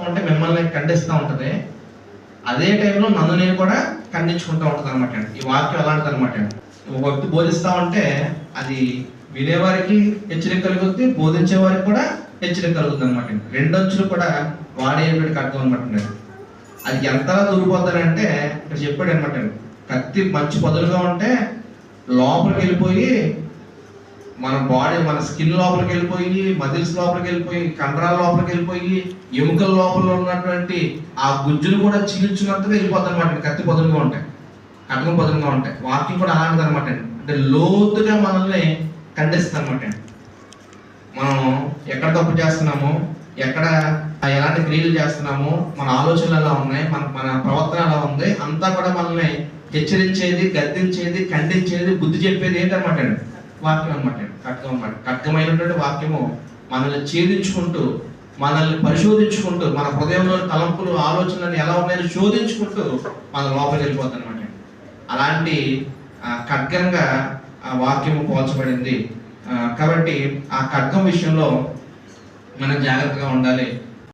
ఉంటే మిమ్మల్ని ఖండిస్తూ ఉంటుంది, అదే టైంలో నన్ను నేను కూడా ఖండించుకుంటూ ఉంటుంది అనమాట అండి. ఈ వాక్యం అలాంటిది అనమాట అండి. ఒక వ్యక్తి బోధిస్తూ ఉంటే అది వినేవారికి హెచ్చరిక కలుగుతుంది, బోధించే వారికి కూడా హెచ్చరిక కలుగుతుంది అనమాట అండి. రెండంచులు కూడా వాడేటువంటి ఖడ్గం అనమాట అండి. అది ఎంతలా దూరిపోతాడంటే ఇక్కడ చెప్పాడు అనమాట అండి, కత్తి మంచి పదులుగా ఉంటే లోపలికి వెళ్ళిపోయి మన బాడీ, మన స్కిన్ లోపలికి వెళ్ళిపోయి, మజిల్స్ లోపలికి వెళ్ళిపోయి, కండరాల లోపలికి వెళ్ళిపోయి, ఎముకల లోపల ఉన్నటువంటి ఆ గుజ్జులు కూడా చీల్చినంతగా వెళ్ళిపోతుంది అనమాట. కత్తి పదులుగా ఉంటాయి, ఖడ్గం పదులుగా ఉంటాయి. వాక్యం కూడా అలాంటిది అనమాట అండి. అంటే లోతుగా మనల్ని ఖండిస్తుంది అనమాట అండి. మనం ఎక్కడ తప్పు చేస్తున్నాము, ఎక్కడ ఎలాంటి క్రియలు చేస్తున్నాము, మన ఆలోచనలు ఎలా ఉన్నాయి, మన ప్రవర్తన ఎలా ఉంది, అంతా కూడా మనల్ని హెచ్చరించేది, గద్దించేది, ఖండించేది, బుద్ధి చెప్పేది ఏంటన్నమాట అండి వాక్యం అనమాట అండి. ఖడ్గం అనమాట. ఖడ్గమైనటువంటి వాక్యము మనల్ని ఛేదించుకుంటూ, మనల్ని పరిశోధించుకుంటూ, మన హృదయంలో తలంపులు, ఆలోచనలు ఎలా ఉన్నాయని శోధించుకుంటూ మన లోపలికి వెళ్ళిపోతుంది అనమాట. అలాంటి ఖడ్గంగా ఆ వాక్యము పోల్చబడింది. కాబట్టి ఆ ఖడ్గం విషయంలో మనం జాగ్రత్తగా ఉండాలి.